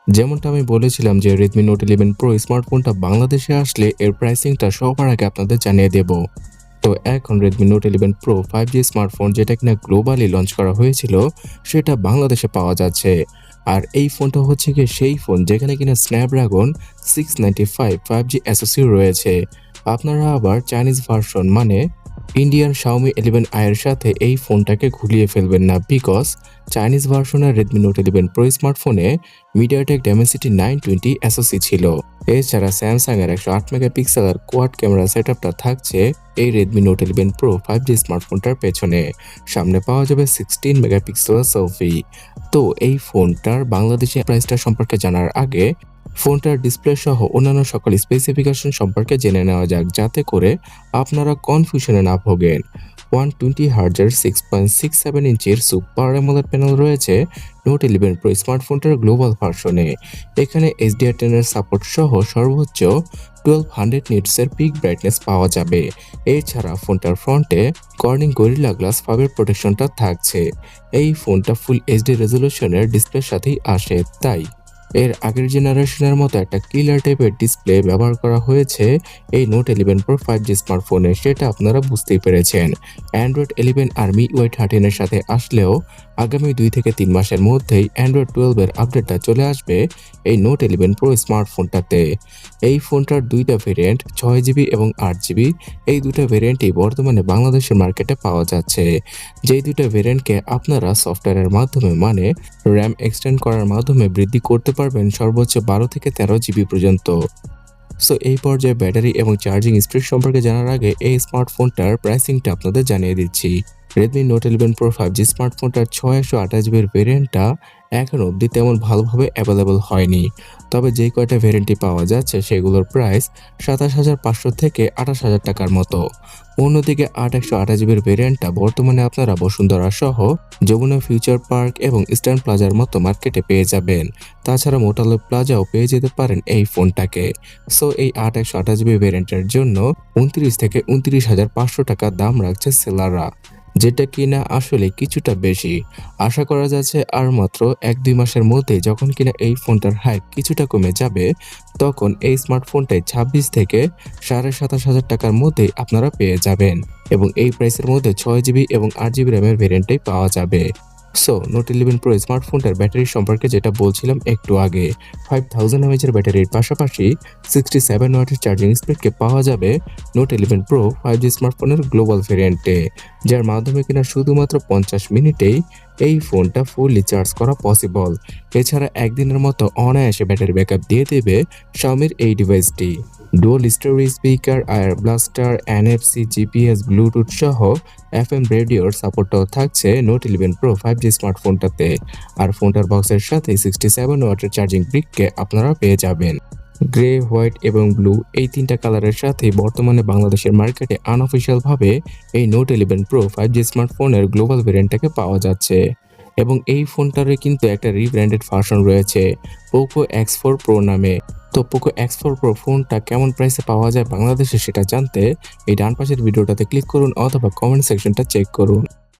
যেমনটা আমি বলেছিলাম যে Redmi Note 11 Pro স্মার্টফোনটা বাংলাদেশে আসলে এর প্রাইসিংটা সবার আগে আপনাদের জানিয়ে দেব। তো এখন Redmi Note 11 Pro 5G smartphone যেটা কিনা গ্লোবালি লঞ্চ করা হয়েছিল সেটা বাংলাদেশে পাওয়া যাচ্ছে। আর এই ফোনটা হচ্ছে গিয়ে সেই ফোন যেখানে কিনা Snapdragon 695 5G SoC রয়েছে। আপনারা আবার চাইনিজ ভার্সন মানে ইন্ডিয়ান Xiaomi 11i এর সাথে এই ফোনটাকে ঘুলিয়ে ফেলবেন না, বিকজ চাইনিজ ভার্সনের Redmi Note 11 Pro স্মার্টফোনে MediaTek Dimensity 920 SoC ছিল। এছাড়া স্যামসাং এর 108 মেগাপিক্সেলের কোয়াড ক্যামেরা সেটআপটা থাকছে এই Redmi Note 11 Pro 5G স্মার্টফোনটার পেছনে। সামনে পাওয়া যাবে 16 মেগাপিক্সেলের সেলফি। তো এই ফোনটার বাংলাদেশি প্রাইসটা সম্পর্কে জানার আগে ফোনটার ডিসপ্লে সহ অন্যান্য সকল স্পেসিফিকেশন সম্পর্কে জেনে নেওয়া যাক, যাতে করে আপনারা কনফিউশনে না ভোগেন। 120 হার্জের 6.67 ইঞ্চির সুপার অ্যামোলেড প্যানেল রয়েছে Note 11 Pro স্মার্টফোনটার গ্লোবাল ভার্সনে। এখানে HDR10 এর সাপোর্ট সহ সর্বোচ্চ 1200 নিটসের পিক ব্রাইটনেস পাওয়া যাবে। এছাড়া ফোনটার ফ্রন্টে কর্নিং গরিলা গ্লাস ফাইবার প্রোটেকশনটা থাকছে। এই ফোনটা ফুল এইচডি রেজলিউশনের ডিসপ্লের সাথেই আসে, তাই এর আগের জেনারেশনের মতো একটা ক্লিয়ার টাইপের ডিসপ্লে ব্যবহার করা হয়েছে এই Note 11 Pro 5G স্মার্টফোনে, সেটা আপনারা বুঝতেই পেরেছেন। Android 11 আর MIUI 13 এর সাথে আসলেও আগামী 2 থেকে 3 মাসের মধ্যেই Android 12 এর আপডেটটা চলে আসবে এই Note 11 Pro স্মার্টফোনটাতে। এই ফোনটার দুইটা ভেরিয়েন্ট 6GB এবং 8GB, এই দুটো ভেরিয়েন্টই বর্তমানে বাংলাদেশের মার্কেটে পাওয়া যাচ্ছে। যেই দুটো ভেরিয়েন্টকে আপনারা সফটওয়্যারের মাধ্যমে মানে RAM এক্সটেন্ড করার মাধ্যমে বৃদ্ধি করতে পারবেন সর্বোচ্চ 12 থেকে 13GB পর্যন্ত। সো এই পর্যায়ে ব্যাটারি এবং চার্জিং স্পিড সম্পর্কে জানার আগে এই স্মার্টফোনটার প্রাইসিংটা আপনাদের জানিয়ে দিচ্ছি। Redmi Note 11 Pro 5G স্মার্টফোনটার 628GB ভেরিয়েন্টটা এখন অবধি তেমন ভালোভাবে অ্যাভেলেবল হয়নি। তবে যেই কয়টা ভেরিয়েন্টই পাওয়া যাচ্ছে সেগুলোর প্রাইস 27,500 থেকে 28,000 টাকার মতো। অন্যদিকে 8128GBর ভেরিয়েন্টটা বর্তমানে আপনারা বসুন্ধরা সহ যমুনা ফিউচার পার্ক এবং ইস্টার্ন প্লাজার মতো মার্কেটে পেয়ে যাবেন। তাছাড়া মোটালেব প্লাজাও পেয়ে যেতে পারেন এই ফোনটাকে। সো এই 8128GB ভেরিয়েন্টের জন্য 29 থেকে 29,500 টাকা দাম রাখছে সেলাররা, যেটা কিনা আসলে কিছুটা বেশি। আশা করা যাচ্ছে আর মাত্র 1-2 মাসের মধ্যে যখন কিনা এই ফোনটার হাইপ কিছুটা কমে যাবে, তখন এই স্মার্টফোনটাই 26 থেকে 27,500 টাকার মধ্যেই আপনারা পেয়ে যাবেন এবং এই প্রাইসের মধ্যে 6GB এবং 8GB র্যামের ভেরিয়েন্টটাই পাওয়া যাবে। সো Note 11 Pro স্মার্টফোনটার ব্যাটারি সম্পর্কে যেটা বলছিলাম একটু আগে, 5000 mAh এর ব্যাটারির পাশাপাশি 67 ওয়াটের চার্জিং স্পিডকে পাওয়া যাবে Note 11 Pro 5G স্মার্টফোনের গ্লোবাল ভেরিয়েন্টে, যার মাধ্যমে কিনা শুধুমাত্র 50 মিনিটেই এই ফোনটা ফুললি চার্জ করা পসিবল। এছাড়া একদিনের মতো অনায়াসে ব্যাটারি ব্যাকআপ দিয়ে দেবে Xiaomiর এই ডিভাইসটি। ডুয়াল স্টোরেজ স্পিকার, আয়ার ব্লাস্টার, NFC, GPS, ব্লুটুথ সহ FM রেডিওর সাপোর্টটাও থাকছে Note 11 Pro 5G স্মার্টফোনটাতে। আর ফোনটার বক্সের সাথে 67 ওয়াটের চার্জিং ব্রিককে আপনারা পেয়ে যাবেন। গ্রে, হোয়াইট এবং ব্লু এই তিনটা কালারের সাথে বর্তমানে বাংলাদেশের মার্কেটে আনঅফিশিয়াল ভাবে এই Note 11 Pro 5G স্মার্টফোনের গ্লোবাল ভেরিয়েন্টটাকে পাওয়া যাচ্ছে। এবং এই ফোনটারে কিন্তু একটা রিব্র্যান্ডেড ভার্সন রয়েছে Poco X4 Pro নামে। তো Poco X4 Pro ফোনটা কেমন প্রাইসে পাওয়া যায় বাংলাদেশে সেটা জানতে এই ডান পাশের ভিডিওটাতে ক্লিক করুন অথবা কমেন্ট সেকশনটা চেক করুন।